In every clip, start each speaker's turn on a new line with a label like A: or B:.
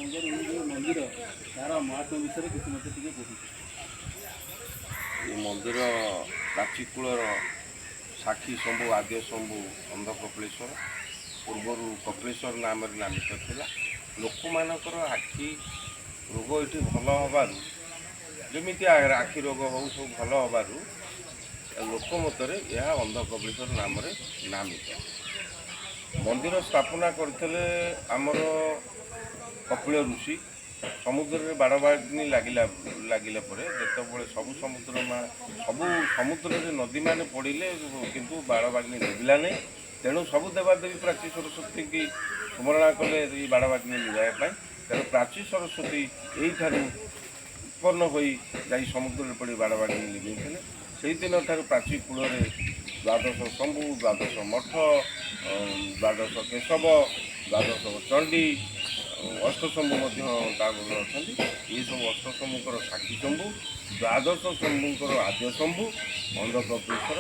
A: मंदिर तार महात्म विषय किसी मत
B: ये मंदिर प्राचीकूलर साक्षी शंभु आद्य शंभु अंध कपिलेश्वर पूर्वर कपिलेश्वर नाम नामित था लोक मानकर आखि रोग ये भल हबार जमी आखि रोग हो सब भल हबार लोक मतरे यह अंध कपिलेश्वर नाम नामित मंदिर स्थापना करते आमर कपिल ऋषि समुद्र में बाड़बाग्नि लगिला जिते सबू समुद्र सबू समुद्र नदी मैंने पड़े किंतु बाड़बाग्नि लिभिला नहीं तेणु सबू देवादेवी प्राची सरस्वती की स्मरणा कले बाड़बाग्नि लिभाई तेणु प्राची सरस्वती यही उत्पन्न हो समुद्र में पड़ी बाड़बाग्नि लिभे से दिन ठार प्राची कूल द्वादश शंभु द्वादश मठ द्वादश केशव द्वादश चंडी अष्टशंभु अच्छा ये सब अष्टशंभुकर साक्षी शंभु द्वादश शंभुकर आद्य शंभु अंध कपिलेश्वर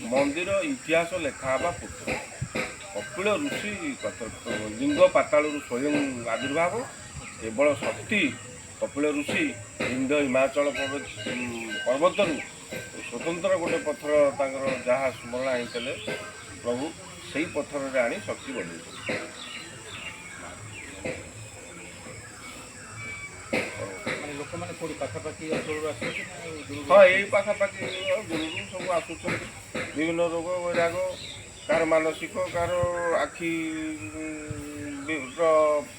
B: मंदिर इतिहास लेखावा पुत्र कपिल ऋषि लिंग पाताल स्वयं आविर्भाव केवल शक्ति कपिल ऋषि इंद हिमाचल पर्वत स्वतंत्र गोटे पत्थर जहाँ स्मरणा होते प्रभु से पत्थर आनी शक्ति बढ़े हाँ यही पाखापाखि दूर सब आसुच्च विभिन्न रोग वैराग कार मानसिक कार आखि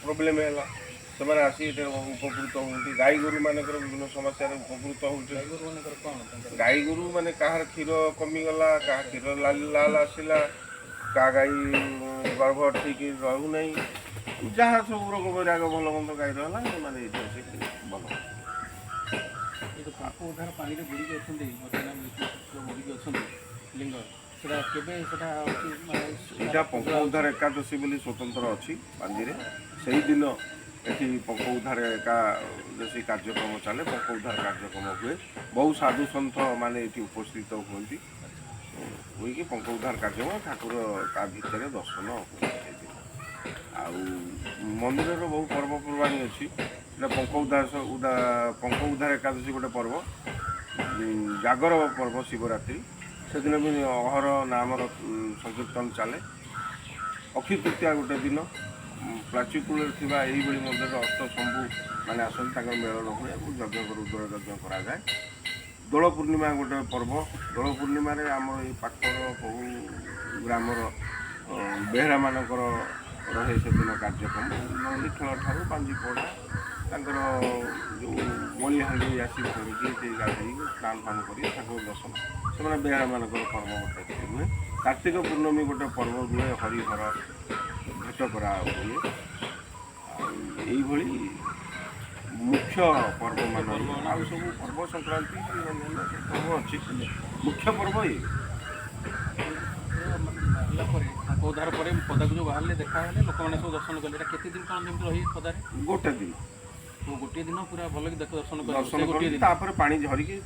B: प्रोब्लेम है से आसी उपकृत होती गाई गोरु मानकर विभिन्न समस्या उपकृत होती गाई गोरु माने कहार क्षीर कमीगला क्या क्षीर लाल लाल आसला क्या गाई गर्भ ठीक रहूना जहाँ सब रोग वैराग भल मंद गाई रहा मैंने भल
A: उद्धार पानी बुड़ी अच्छा लिंग
B: यहाँ पंख उद्धार एकादशी बोली स्वतंत्र अच्छी पांजी से दिन ये पंख उद्धार एकादशी कार्यक्रम चले पंख उद्धार कार्यक्रम हुए बहु साधु सन्थ माने ये उपस्थित हुई हुई पंख उद्धार कार्यक्रम ठाकुर का भितर दर्शन हुए मंदिर बहु पर्वपर्वाणी अच्छी पंख उद्धार एकादशी गोटे पर्व जागर पर्व शिवरात्रि से दिन भी अहर नाम संकीर्तन चले अक्षय तृतीया गोटे दिन प्राचीकूल यही मंदिर अष्टशंभु मैंने आसती मेलन हुए यज्ञ रुद्र यज्ञ कराए दोल पूर्णिमा गोटे पर्व दोल पूर्णिम आम ये पाखर बहु ग्रामर बेहरा मानकर रहे से दिन कार्यक्रम नंदी खेल ठार पांजी पढ़ा तर जो बलि हाँडी आसी धरिकी गाधे स्नान फान कर दर्शन से बेहरा मानकर पर्व गोटे हुए कार्तिक पूर्णमी गोटे पर्व हुए हरिहर भेट करा हुए यही मुख्य पर्व मान आउ सब पर्व संक्रांति पर्व अच्छी मुख्य पर्व ये
A: उद्धार पर पदाक जो बाहर देखा लोक मैंने सब दर्शन कले केते दिन कौन जमी रही पदार
B: गोटे दिन
A: तो गोटे दिन पूरा भल दर्शन
B: कर पानी झरिकी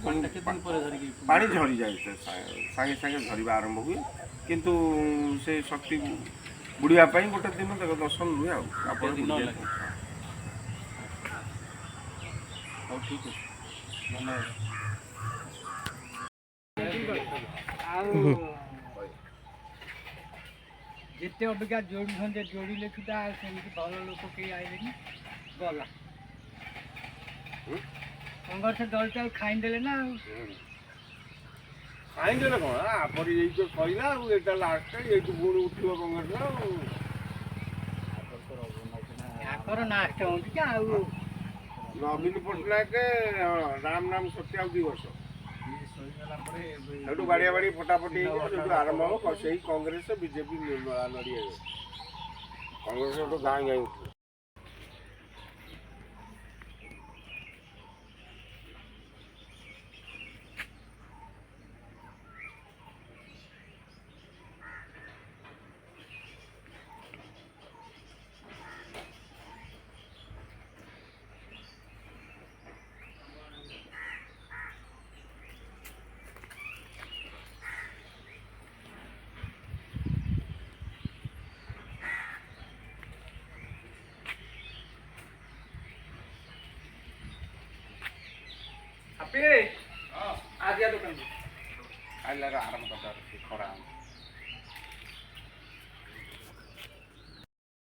B: पानी झरी जाए सागे सागे झरवा आरंभ हुए किंतु से शक्ति बुड़िया गोटे दिन दर्शन हुए
A: ठीक
C: जिते अबिका जोड़ी जोड़े सुधा भल लोक कई आए गला कंग्रेस दल तो खाईदे ना
B: खाईदे कौन आपर ये सैला लास्ट ये पुणी उठ कंग्रेस
C: आकर नास्ट हो
B: नवीन पट्टनायक राम नाम सत्य आ 2 वर्ष बाड़िया बाड़ी फटाफटी आरंभ हम से कांग्रेस बीजेपी लड़ी कांग्रेस गाँ गाँ उठ
A: ଆପେ ଆଜିଆ ଦୋକାନ ଆଇଲାର ଆରମ୍ଭ କରିଦେବାର ସେ ଖରା